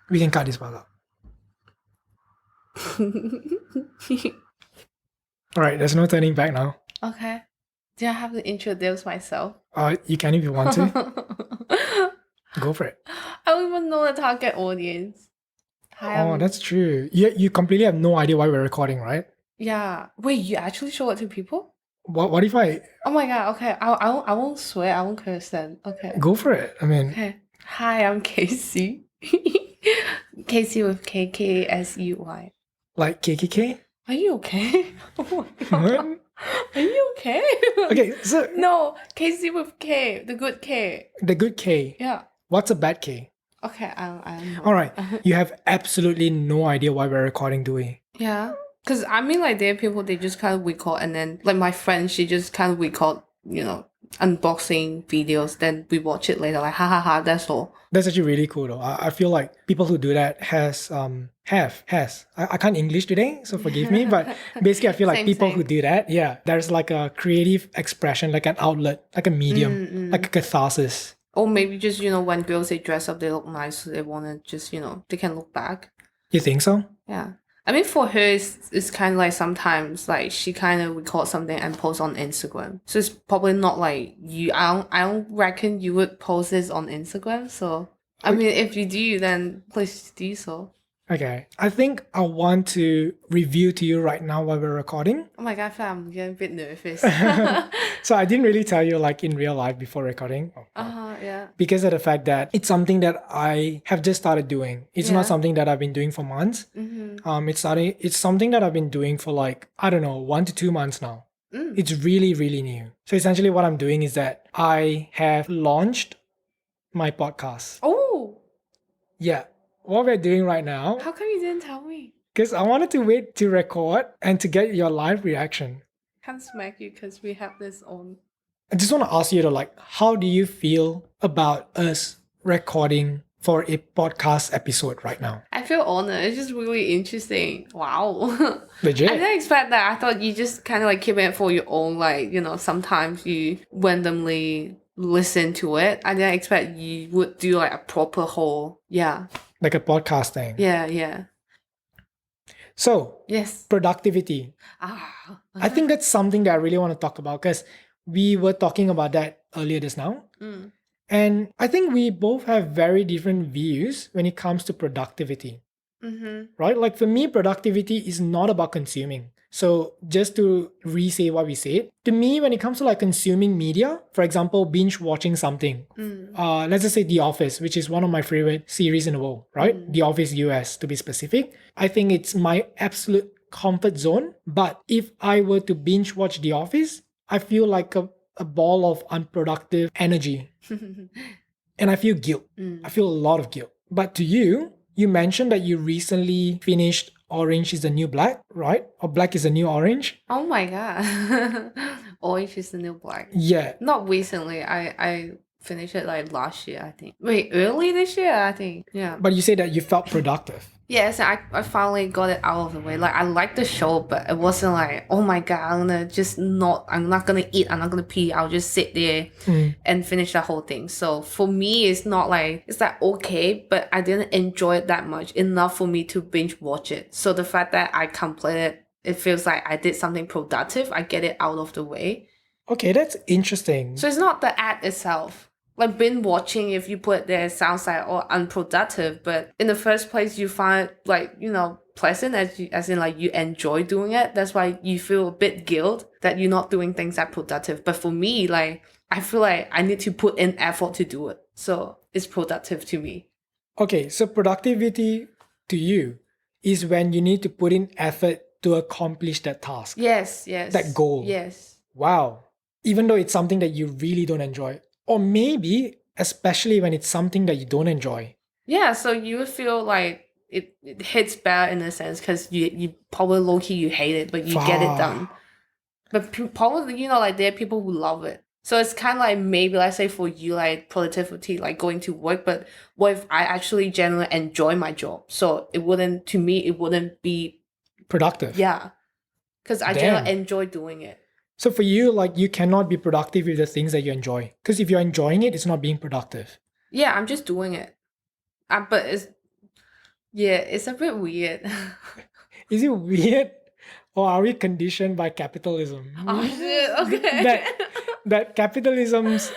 We can cut this part out. All right, there's no turning back now. Okay. Do I have to introduce myself? You can if you want to. Go for it. I don't even know the target audience. Hi, That's true. You completely have no idea why we're recording, right? Yeah. Wait, you actually show it to people? What if I... Oh my god, okay. I won't swear, I won't curse then. Okay. Go for it. I mean... Okay. Hi, I'm Kasey. Kasey with KKSEY. Like KKK? Are you okay? Oh my god. What? Are you okay? Okay, so... No, Kasey with K, the good K. The good K. Yeah. What's a bad K? Okay, I don't know. All right. You have absolutely no idea why we're recording, do we? Yeah. Because I mean, like, there are people, they just kind of record, and then, like, my friend, she just kind of record, unboxing videos, then we watch it later, like, ha ha ha, that's all. That's actually really cool though. I feel like people who do that I can't English today, so forgive me, but basically I feel like people who do that, there's like a creative expression, like an outlet, like a medium, like a catharsis. Or maybe just, when girls, they dress up, they look nice, so they want to just, they can look back. You think so? Yeah. I mean, for her, it's kind of like sometimes, like, she kind of record something and post on Instagram. So it's probably not like you. I don't reckon you would post this on Instagram. So I mean, if you do, then please do so. Okay. I think I want to review to you right now while we're recording. Oh my god, I feel I'm getting a bit nervous. So I didn't really tell you like in real life before recording. Yeah. Because of the fact that it's something that I have just started doing. It's not something that I've been doing for months. It's something that I've been doing for like, I don't know, 1 to 2 months now. It's really, really new. So essentially what I'm doing is that I have launched my podcast. Oh! Yeah. What we're doing right now. How come you didn't tell me? Because I wanted to wait to record and to get your live reaction. Can't smack you because we have this on. I just want to ask you like, how do you feel about us recording for a podcast episode right now? I feel honored. It's just really interesting. Wow. Legit. I didn't expect that. I thought you just kind of like keep it for your own, like, sometimes you randomly listen to it. I didn't expect you would do like a proper whole, like a podcast thing. Yeah. So, yes, productivity. I think that's something that I really want to talk about because we were talking about that earlier just now. And I think we both have very different views when it comes to productivity. Right? Like for me, productivity is not about consuming. So just to re-say what we said, to me, when it comes to like consuming media, for example, binge watching something, let's just say The Office, which is one of my favorite series in the world, right? The Office US to be specific. I think it's my absolute comfort zone. But if I were to binge watch The Office, I feel like a ball of unproductive energy. And I feel guilt. I feel a lot of guilt. But to you, you mentioned that you recently finished Orange is the New Black, right? Or Black is the New Orange? Oh my god. Orange is the New Black. Yeah. Not recently. I finished it like last year, I think. Wait, early this year, I think. Yeah. But you say that you felt productive. Yes, I finally got it out of the way. Like, I liked the show, but it wasn't like, oh my god, I'm not gonna eat, I'm not gonna pee, I'll just sit there and finish the whole thing. So for me, it's like okay, but I didn't enjoy it that much, enough for me to binge watch it. So the fact that I completed, it feels like I did something productive, I get it out of the way. Okay, that's interesting. So it's not the act itself. Like binge watching, if you put it there, it sounds like unproductive, but in the first place, you find like, pleasant as in like you enjoy doing it. That's why you feel a bit guilt that you're not doing things that productive. But for me, like, I feel like I need to put in effort to do it. So it's productive to me. Okay, so productivity to you is when you need to put in effort to accomplish that task. Yes. That goal. Yes. Wow. Even though it's something that you really don't enjoy. Or maybe, especially when it's something that you don't enjoy. Yeah, so you feel like it hits bad in a sense because you probably low-key you hate it, but you get it done. But probably, like there are people who love it. So it's kind of like maybe, let's say for you, like productivity, like going to work, but what if I actually genuinely enjoy my job? So it wouldn't be productive. Yeah, because I genuinely enjoy doing it. So for you, like you cannot be productive with the things that you enjoy. Because if you're enjoying it, it's not being productive. Yeah, I'm just doing it. But it's a bit weird. Is it weird, or are we conditioned by capitalism? Oh shit! Okay. that capitalism's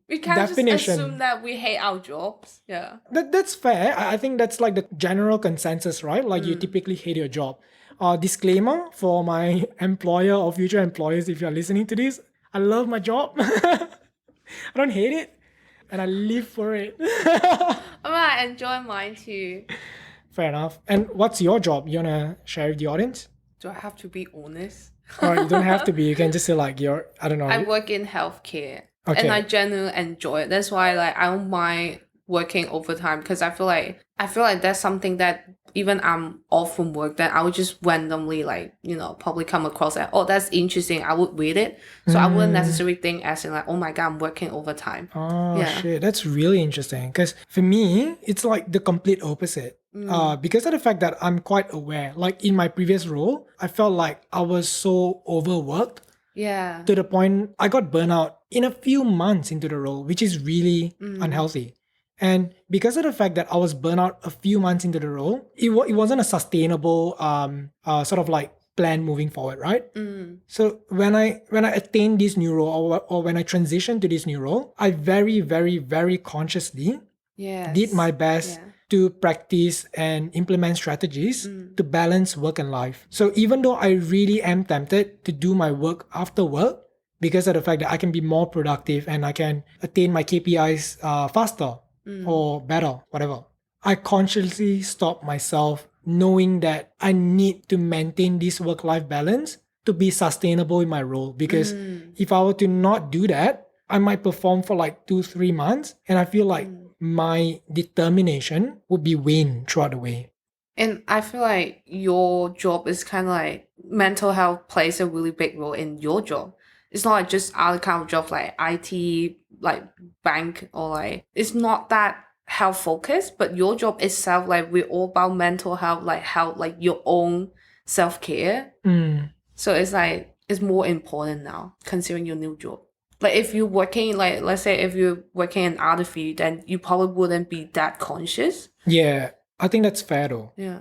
We can't just definition. assume that we hate our jobs. Yeah. That's fair. I think that's like the general consensus, right? Like you typically hate your job. Disclaimer for my employer or future employers, if you're listening to this, I love my job. I don't hate it, and I live for it. I enjoy mine too. Fair enough. And what's your job? You wanna share with the audience? Do I have to be honest? Or you don't have to be. You can just say like I don't know. I work in healthcare, Okay. and I genuinely enjoy it. That's why like I don't mind working overtime because I feel like that's something that even I'm off from work, that I would just randomly like probably come across that, oh, that's interesting, I would read it. So I wouldn't necessarily think as in like, oh my god, I'm working overtime. Oh Yeah. shit, that's really interesting. Because for me, it's like the complete opposite. Because of the fact that I'm quite aware, like in my previous role, I felt like I was so overworked Yeah. to the point I got burnout in a few months into the role, which is really unhealthy. And because of the fact that I was burnt out a few months into the role, it wasn't a sustainable sort of like plan moving forward, right? So when I attained this new role, or when I transitioned to this new role, I very, very, very consciously did my best to practice and implement strategies to balance work and life. So even though I really am tempted to do my work after work, because of the fact that I can be more productive and I can attain my KPIs faster or better, whatever, I consciously stop myself knowing that I need to maintain this work-life balance to be sustainable in my role. Because if I were to not do that, I might perform for like 2-3 months, and I feel like my determination would be wane throughout the way. And I feel like your job is kind of like mental health plays a really big role in your job. It's not like just other kind of jobs like IT, like bank, or like it's not that health focused, but your job itself, like we're all about mental health, like your own self-care. So it's like it's more important now considering your new job. Like if you're working, like let's say if you're working in other field, then you probably wouldn't be that conscious. Yeah, I think that's fair though. Yeah.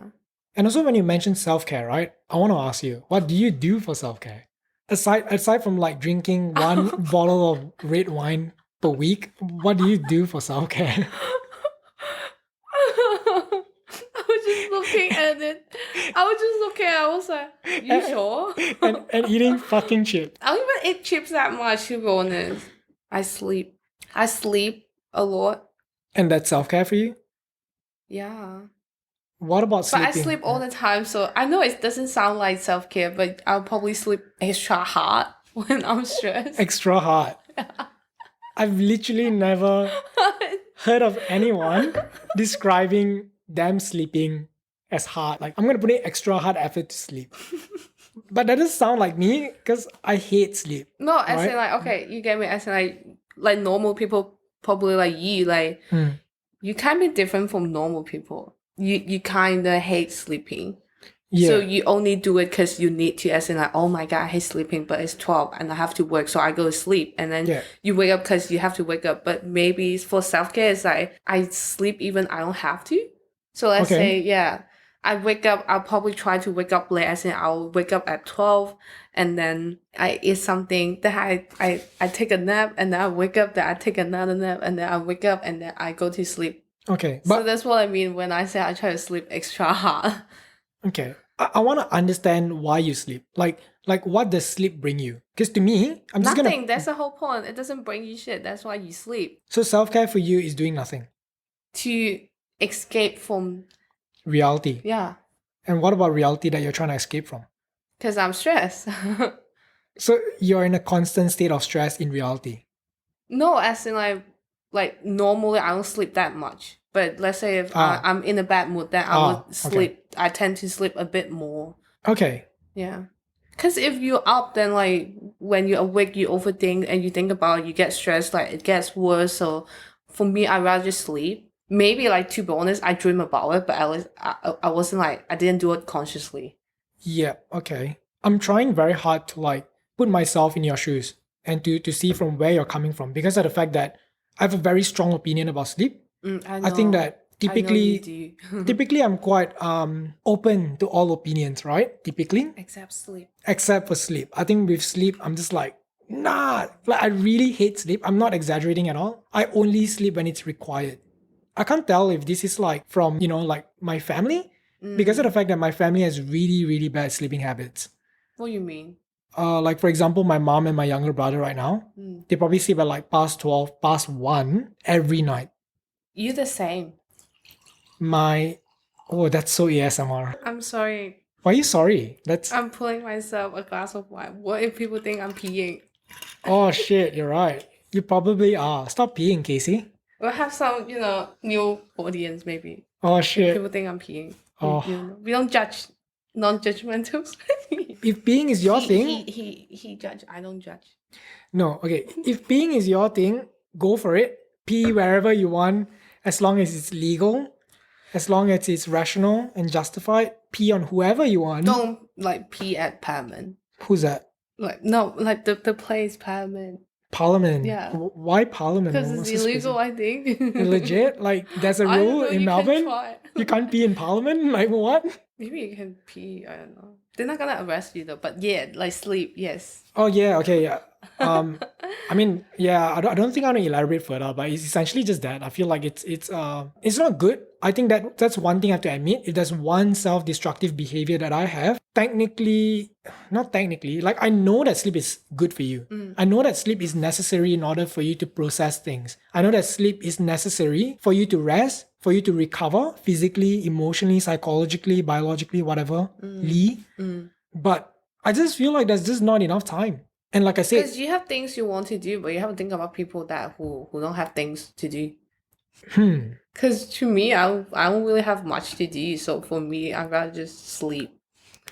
And also when you mention self-care, right? I want to ask you, what do you do for self-care? Aside from like drinking one bottle of red wine per week, what do you do for self-care? I was just looking at it. I was like, you sure? and eating fucking chips. I don't even eat chips that much, to be honest. I sleep a lot. And that's self-care for you? Yeah. What about But sleeping? I sleep all the time, so I know it doesn't sound like self-care, but I'll probably sleep extra hard when I'm stressed. Extra hard. I've literally never heard of anyone describing them sleeping as hard. Like, I'm going to put in extra hard effort to sleep. But that doesn't sound like me because I hate sleep. No, as right? in like, okay, you get me, as in like normal people, probably like you, like you can't be different from normal people. You kind of hate sleeping. Yeah. So you only do it because you need to, as in like, oh my god, I hate sleeping, but it's 12 and I have to work, so I go to sleep. And then you wake up because you have to wake up. But maybe for self-care, it's like I sleep even I don't have to. So let's say, I wake up, I'll probably try to wake up late, as in I'll wake up at 12 and then I eat something, then I take a nap, and then I wake up, then I take another nap, and then I wake up, and then I go to sleep. Okay. So that's what I mean when I say I try to sleep extra hard. Okay. I want to understand why you sleep. Like what does sleep bring you? Because to me, I'm just Nothing. That's the whole point. It doesn't bring you shit. That's why you sleep. So self-care for you is doing nothing. To escape from reality. Yeah. And what about reality that you're trying to escape from? Because I'm stressed. So you're in a constant state of stress in reality? No, as in like normally I don't sleep that much. But let's say if I'm in a bad mood, then I would sleep. Okay. I tend to sleep a bit more. Okay. Yeah. Because if you're up, then like when you're awake, you overthink and you think about it, you get stressed, like it gets worse. So for me, I'd rather just sleep. Maybe like, to be honest, I dream about it, but at least I wasn't like, I didn't do it consciously. Yeah. Okay. I'm trying very hard to like put myself in your shoes and to see from where you're coming from, because of the fact that I have a very strong opinion about sleep. I know. I think that typically do. typically I'm quite open to all opinions, right? Typically. Except sleep. Except for sleep. I think with sleep, I'm just like, nah. Like I really hate sleep. I'm not exaggerating at all. I only sleep when it's required. I can't tell if this is like from, like my family, because of the fact that my family has really, really bad sleeping habits. What do you mean? Like for example, my mom and my younger brother right now, they probably sleep at like past 12, past 1 every night. You the same. Oh, that's so ASMR. I'm sorry. Why are you sorry? I'm pouring myself a glass of wine. What if people think I'm peeing? Oh shit, you're right. You probably are. Stop peeing, Kasey. We'll have some, new audience maybe. Oh shit. People think I'm peeing. Oh. We don't judge. Non-judgmental. If peeing is your thing, he judge. I don't judge. no, okay. If peeing is your thing, go for it. Pee wherever you want, as long as it's legal, as long as it's rational and justified. Pee on whoever you want. Don't pee at Parliament. Who's that? The place Parliament. Parliament. Yeah. Why Parliament? Because it's illegal, I think. Legit? Like there's a rule in Melbourne? You can't pee in Parliament? Like what? Maybe you can pee, I don't know. They're not gonna arrest you though, but yeah, sleep, yes. Oh yeah, okay, yeah. I mean, yeah, I don't think I want to elaborate further, but it's essentially just that. I feel like it's not good. I think that's one thing I have to admit. If there's one self-destructive behavior that I have, not technically, like I know that sleep is good for you. I know that sleep is necessary in order for you to process things. I know that sleep is necessary for you to rest, for you to recover physically, emotionally, psychologically, biologically, whatever. But I just feel like there's just not enough time. And like I said, because you have things you want to do, but you have to think about people who don't have things to do. Because to me, I don't really have much to do. So for me, I gotta just sleep.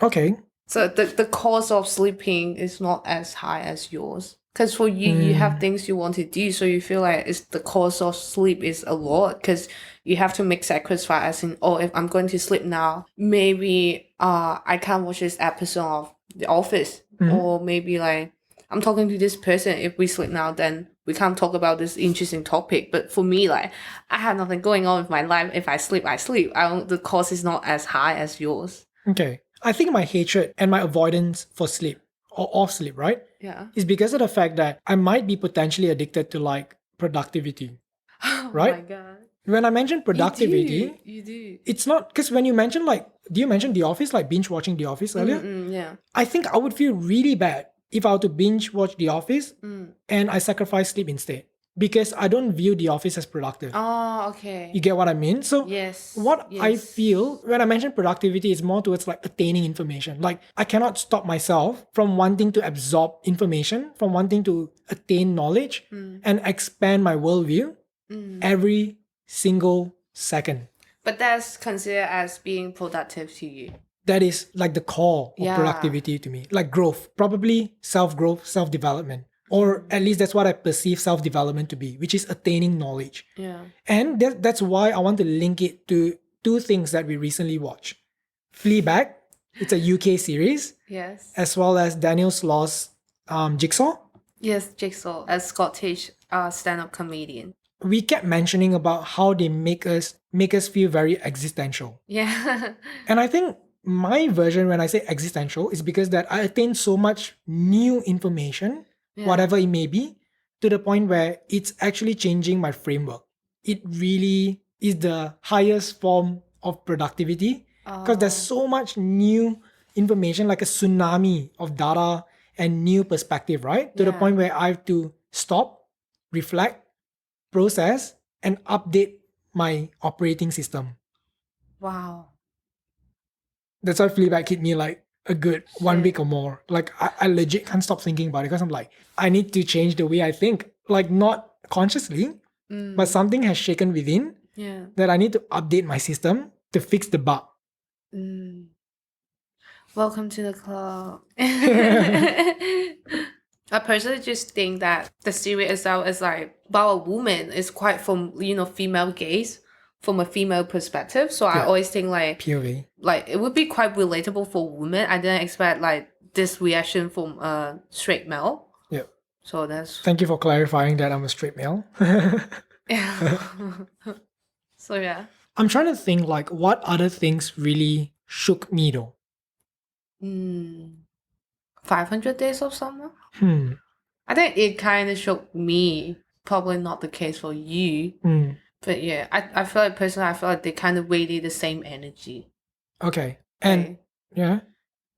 Okay. So the cost of sleeping is not as high as yours. Because for you, you have things you want to do, so you feel like the cost of sleep is a lot. Because you have to make sacrifice. In if I'm going to sleep now, maybe I can't watch this episode of The Office, or maybe I'm talking to this person. If we sleep now, then we can't talk about this interesting topic. But for me, I have nothing going on with my life. If I sleep, I sleep. The cost is not as high as yours. Okay. I think my hatred and my avoidance for sleep or off sleep, right? Yeah. Is because of the fact that I might be potentially addicted to productivity. Right? Oh my god. When I mention productivity, you do. It's not because when you mention do you mention The Office, binge watching The Office earlier? Yeah. I think I would feel really bad if I were to binge watch The Office and I sacrifice sleep instead, because I don't view The Office as productive. Oh, okay. You get what I mean? So Yes. I feel when I mention productivity is more towards attaining information. I cannot stop myself from wanting to absorb information, from wanting to attain knowledge and expand my worldview every single second. But that's considered as being productive to you. That is the core of productivity to me. Growth, probably self-growth, self-development. Or at least that's what I perceive self-development to be, which is attaining knowledge. Yeah. And that's why I want to link it to two things that we recently watched. Fleabag, it's a UK series. Yes. As well as Daniel Slaw's Jigsaw. Yes, Jigsaw, a Scottish stand-up comedian. We kept mentioning about how they make us feel very existential. Yeah. And I think my version when I say existential is because that I attain so much new information, whatever it may be, to the point where it's actually changing my framework. It really is the highest form of productivity because there's so much new information, like a tsunami of data and new perspective, right? To the point where I have to stop, reflect, process, and update my operating system. Wow. That's why Fleabag hit me a good 1 week or more. I legit can't stop thinking about it because I'm I need to change the way I think. Not consciously, but something has shaken within that I need to update my system to fix the bug. Welcome to the club. I personally just think that the series itself is about a woman. It's quite from, female gaze, from a female perspective. So I always think POV. It would be quite relatable for women. I didn't expect this reaction from a straight male. Yeah. So that's... Thank you for clarifying that I'm a straight male. Yeah. So yeah. I'm trying to think like what other things really shook me though. 500 Days of Summer? Hmm. I think it kind of shook me. Probably not the case for you. But yeah, I feel like personally, I feel like they kind of weighted the same energy. Okay. And Right? yeah,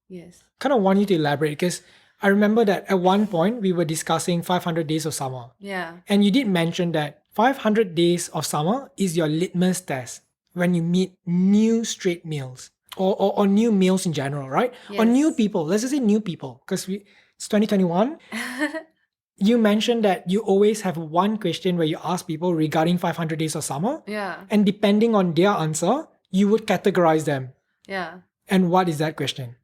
Yes. kind of want you to elaborate because I remember that at one point we were discussing 500 Days of Summer. Yeah. And you did mention that 500 Days of Summer is your litmus test when you meet new straight males or new males in general, right? Or new Yes. people. Let's just say new people because it's 2021. You mentioned that you always have one question where you ask people regarding 500 Days of Summer. Yeah. And depending on their answer, you would categorize them. Yeah. And what is that question?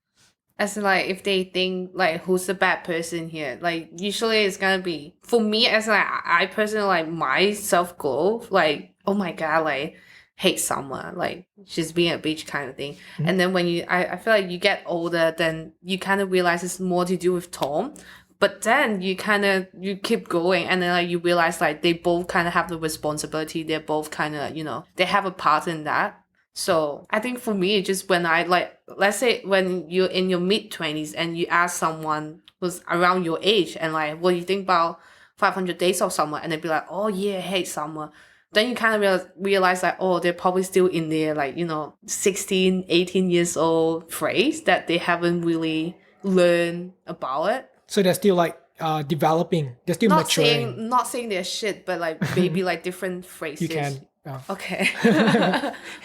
As in, like, if they think, like, who's the bad person here? Like, usually it's gonna be, for me, as like, I personally, like, my self-goal, like, oh my God, like, hate summer, like, just being a bitch kind of thing. And then when I feel like you get older, then you kind of realize it's more to do with Tom. But then you keep going and then like you realize like they both kind of have the responsibility. They're both kind of, they have a part in that. So I think for me, just when I like, let's say when you're in your mid-20s and you ask someone who's around your age and like, what do you think about 500 Days of Summer? And they'd be like, oh yeah, I hate summer. Then you kind of realize like, oh, they're probably still in their like, 16, 18 years old phrase that they haven't really learned about it. So they're still like developing. They're still maturing. Not saying they're shit, but like maybe like different phrases. You can. Oh. Okay.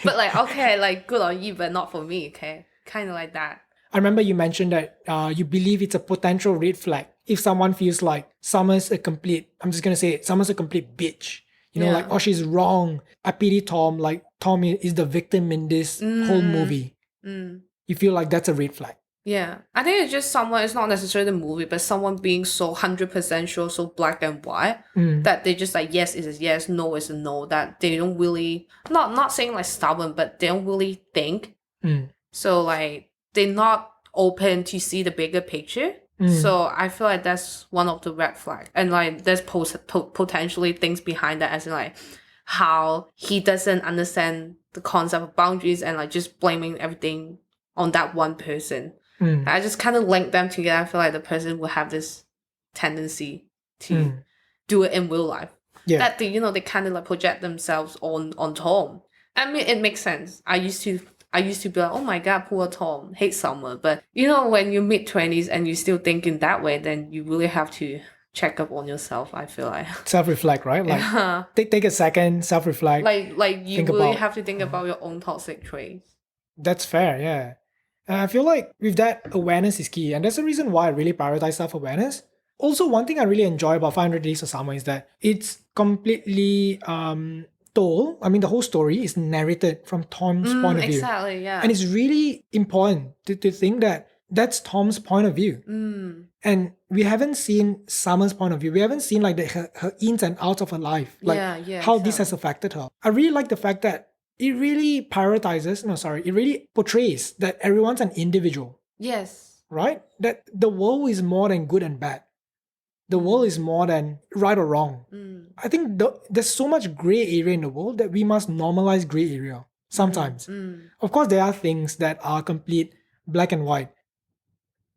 But like, okay, like good on you, but not for me, okay? Kind of like that. I remember you mentioned that you believe it's a potential red flag if someone feels like Summer's a complete bitch. Like, oh, she's wrong. I pity Tom. Like, Tom is the victim in this whole movie. You feel like that's a red flag. Yeah. I think it's just someone, it's not necessarily the movie, but someone being so 100% sure, so black and white, that they just like, yes is a yes, no is a no, that they don't really, not saying like stubborn, but they don't really think. So like, they're not open to see the bigger picture. So I feel like that's one of the red flags. And like, there's potentially things behind that, as in like, how he doesn't understand the concept of boundaries and like just blaming everything on that one person. I just kind of link them together. I feel like the person will have this tendency to do it in real life. Yeah. That they kind of like project themselves on Tom. I mean, it makes sense. I used to be like, oh my God, poor Tom, hate summer. But when you're mid-20s and you're still thinking that way, then you really have to check up on yourself, I feel like. Self-reflect, right? Like take a second, self-reflect. Like you really have to think about your own toxic traits. That's fair, yeah. And I feel like with that, awareness is key. And that's the reason why I really prioritize self-awareness. Also, one thing I really enjoy about 500 Days of Summer is that it's completely told. I mean, the whole story is narrated from Tom's point of view. Exactly, yeah. And it's really important to think that that's Tom's point of view. And we haven't seen Summer's point of view. We haven't seen like her ins and outs of her life. Like how this has affected her. I really like the fact that it really it really portrays that everyone's an individual. Yes. Right? That the world is more than good and bad. The world is more than right or wrong. I think there's so much gray area in the world that we must normalize gray area sometimes. Of course, there are things that are complete black and white.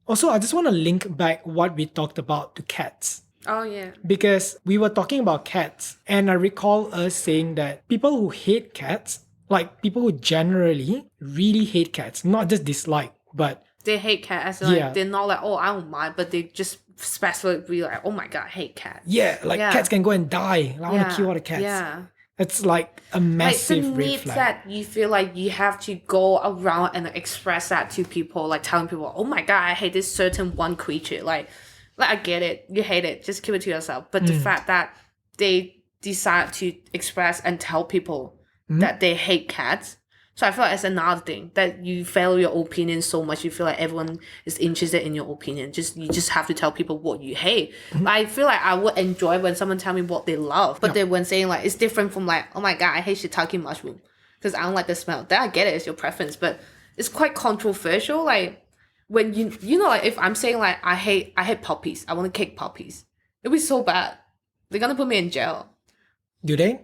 Also, I just want to link back what we talked about to cats. Oh, yeah. Because we were talking about cats, and I recall us saying that people who hate cats, like people who generally really hate cats, not just dislike, but they hate cats. As in, like, they're not like, oh, I don't mind, but they just specifically like, oh my God, I hate cats. Yeah, like cats can go and die. I want to kill all the cats. Yeah. It's like a massive like red flag. That you feel like you have to go around and express that to people, like telling people, oh my God, I hate this certain one creature. Like I get it, you hate it, just keep it to yourself. But the fact that they decide to express and tell people that they hate cats, so I feel like it's another thing that you value your opinion so much. You feel like everyone is interested in your opinion. You just have to tell people what you hate. I feel like I would enjoy when someone tell me what they love, but then when saying like it's different from like, oh my God, I hate shiitake mushroom because I don't like the smell. Then I get it, it's your preference, but it's quite controversial. Like when you know, like if I'm saying like I hate puppies, I want to kick puppies, it'd be so bad. They're gonna put me in jail. Do they?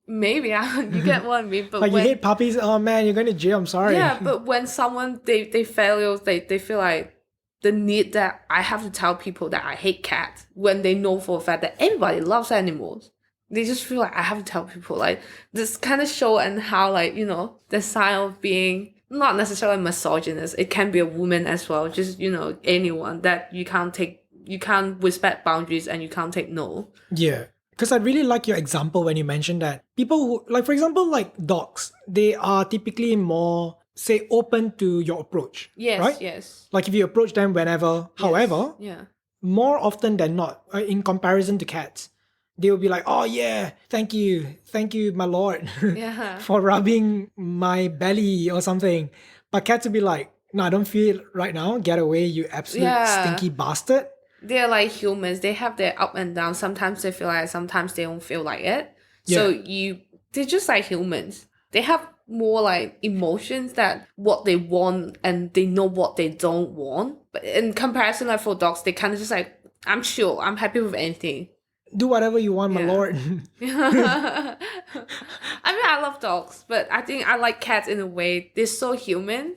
Maybe you get what I mean. But Like when, you hate puppies, oh man, you're going to jail, I'm sorry. yeah, but when someone they fail, they feel like the need that I have to tell people that I hate cats when they know for a fact that everybody loves animals. They just feel like I have to tell people, like, this kind of show and how, like, you know, the sign of being not necessarily misogynist. It can be a woman as well, just, you know, anyone that you can't respect boundaries and you can't take no. Yeah. Because I really like your example when you mentioned that people who, like, for example, like dogs, they are typically more, say, open to your approach. Yes, right? yes. Like if you approach them whenever. Yes, However, yeah. more often than not, in comparison to cats, they will be like, oh yeah, thank you, my lord, Yeah. for rubbing my belly or something. But cats will be like, no, I don't feel it right now. Get away, you absolute stinky bastard. They're like humans. They have their up and down. Sometimes they feel like it, sometimes they don't feel like it. So they're just like humans. They have more like emotions that what they want and they know what they don't want. But in comparison, like for dogs, they kind of just like, I'm chill. I'm happy with anything. Do whatever you want, my lord. I mean, I love dogs, but I think I like cats in a way. They're so human.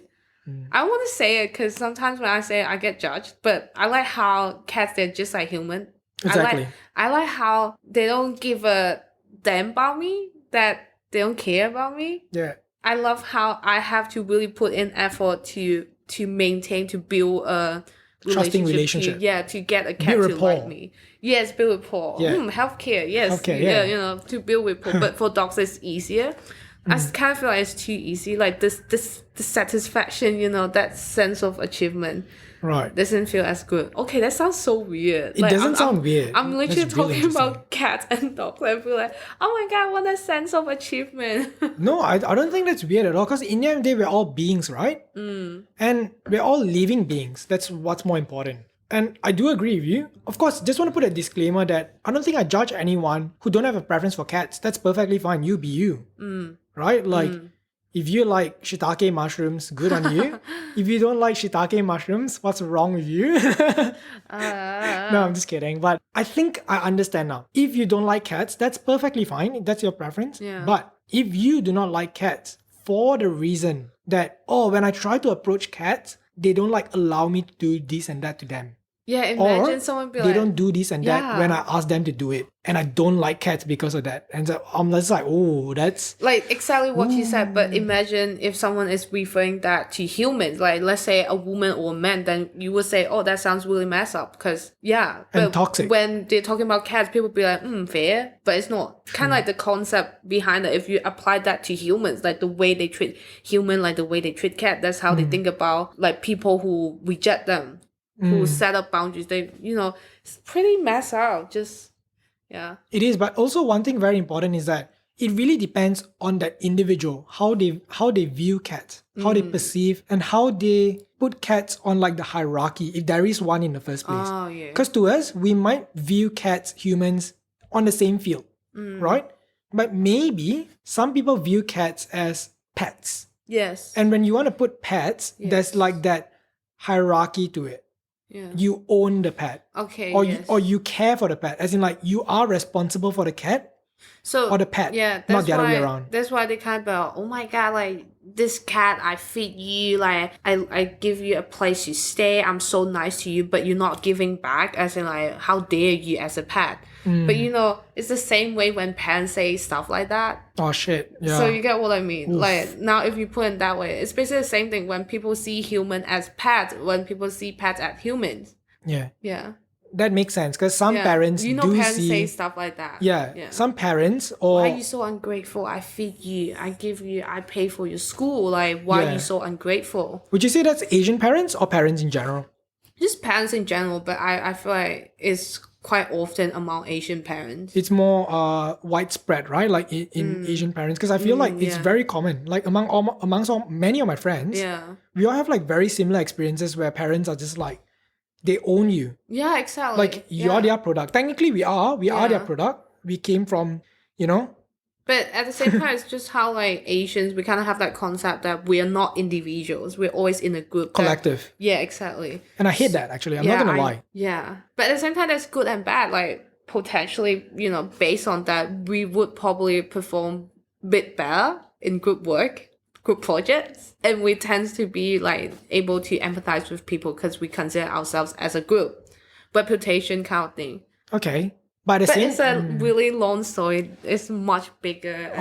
I want to say it because sometimes when I say it, I get judged, but I like how cats, they're just like human. Exactly. I like how they don't give a damn about me, that they don't care about me. Yeah. I love how I have to really put in effort to maintain, to build a Trusting relationship. To get a cat to like me. Yes, build rapport. Yeah. Healthcare. Yes. Healthcare, yeah. You know, to build rapport. But for dogs, it's easier. I kind of feel like it's too easy. Like this satisfaction, you know, that sense of achievement. Right. Doesn't feel as good. Okay, that sounds so weird. It doesn't sound weird. I'm literally That's really talking about cats and dogs. I feel like, oh my god, what a sense of achievement. No, I don't think that's weird at all. Because in the end of the day, we're all beings, right? And we're all living beings. That's what's more important. And I do agree with you. Of course, just want to put a disclaimer that I don't think I judge anyone who don't have a preference for cats. That's perfectly fine. You be you. Right? Like, if you like shiitake mushrooms, good on you. If you don't like shiitake mushrooms, what's wrong with you? No, I'm just kidding. But I think I understand now. If you don't like cats, that's perfectly fine. That's your preference. Yeah. But if you do not like cats for the reason that, oh, when I try to approach cats, they don't like allow me to do this and that to them. Yeah, imagine Or someone be they like, don't do this and that when I ask them to do it. And I don't like cats because of that. And so I'm just like, oh, that's... like exactly what you said. But imagine if someone is referring that to humans, like let's say a woman or a man, then you would say, oh, that sounds really messed up. Because, but and toxic. When they're talking about cats, people be like, fair. But it's not. Kind of like the concept behind it. If you apply that to humans, like the way they treat human, like the way they treat cat, that's how they think about like people who reject them. Who set up boundaries. They, you know, it's pretty messed up. Just, yeah. It is, but also one thing very important is that it really depends on that individual, how they view cats, how they perceive, and how they put cats on like the hierarchy, if there is one in the first place. Oh, yeah. Because to us, we might view cats, humans, on the same field, right? But maybe some people view cats as pets. Yes. And when you want to put pets, there's like that hierarchy to it. Yeah. You own the pet. Okay. Or you care for the pet. As in like you are responsible for the cat or the pet. Yeah. Not the other way around. That's why they kind of go, oh my god, like this cat, I feed you, like I give you a place to stay, I'm so nice to you, but you're not giving back, as in like, how dare you as a pet. But you know, it's the same way when parents say stuff like that. Oh shit. Yeah. So you get what I mean? Oof. Like now if you put it that way, it's basically the same thing when people see human as pets, when people see pets as humans. Yeah. Yeah. That makes sense because some parents parents see, say stuff like that. Yeah. Some parents or... Why are you so ungrateful? I feed you, I give you, I pay for your school. Like, why are you so ungrateful? Would you say that's Asian parents or parents in general? Just parents in general, but I feel like it's quite often among Asian parents. It's more widespread, right? Like in Asian parents, because I feel like it's very common. Like amongst many of my friends, we all have like very similar experiences where parents are just like, they own you. Yeah, exactly. Like you're their product. Technically, we are their product. We came from, you know. But at the same time, it's just how like Asians, we kind of have that concept that we are not individuals. We're always in a group. Collective. Yeah, exactly. And I hate that actually. I'm not gonna lie. Yeah. But at the same time, that's good and bad. Like potentially, based on that, we would probably perform a bit better in group work, group projects. And we tend to be like able to empathize with people because we consider ourselves as a group. Reputation kind of thing. Okay. But it's a really long story. It's much bigger.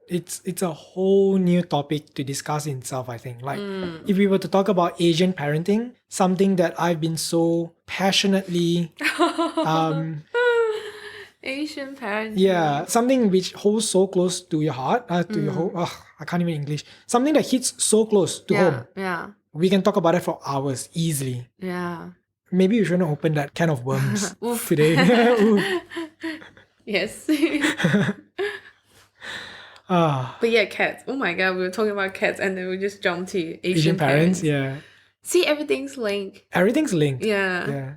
It's a whole new topic to discuss in itself, I think. Like, if we were to talk about Asian parenting, something that I've been so passionately... Asian parenting. Yeah, something which holds so close to your heart, to your home. I can't even English. Something that hits so close to home. Yeah. We can talk about it for hours easily. Yeah. Maybe we shouldn't open that can of worms today. Yes. But yeah, cats. Oh my god, we were talking about cats and then we just jumped to Asian parents. Yeah. See, everything's linked. Everything's linked. Yeah.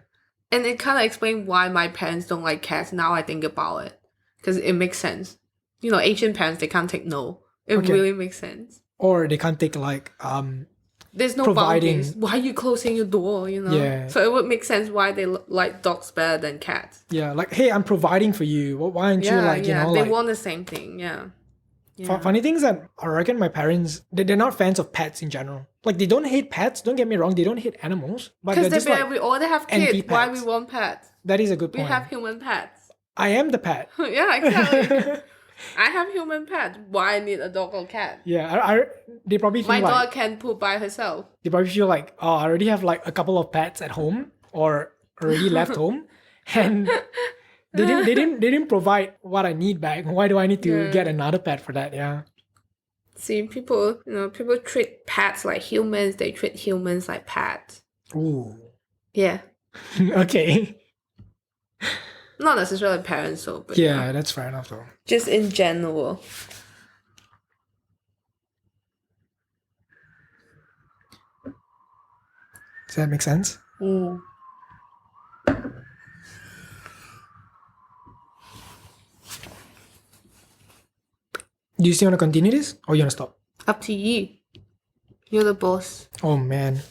And it kind of explains why my parents don't like cats now I think about it. Because it makes sense. Asian parents, they can't take no. It really makes sense. Or they can't take like... There's no boundaries. Why are you closing your door, Yeah. So it would make sense why they like dogs better than cats. Yeah, like, hey, I'm providing for you. Why aren't you like, they want the same thing, yeah. Funny things that I reckon my parents, they're not fans of pets in general. Like, they don't hate pets, don't get me wrong, they don't hate animals. But they're just like we already have kids, anti-pets. why we want pets? That is a good point. We have human pets. I am the pet. Yeah, exactly. I have human pets. Why I need a dog or cat? Yeah, they probably feel my like... dog can poop by herself. They probably feel like, oh, I already have like a couple of pets at home or already left home. And... They didn't provide what I need back. Why do I need to get another pet for that? Yeah. See, people treat pets like humans. They treat humans like pets. Ooh. Yeah. Okay. Not necessarily parents, though. But yeah, that's fair enough, though. Just in general. Does that make sense? Mm. Do you still want to continue this or you want to stop? Up to you. You're the boss. Oh man.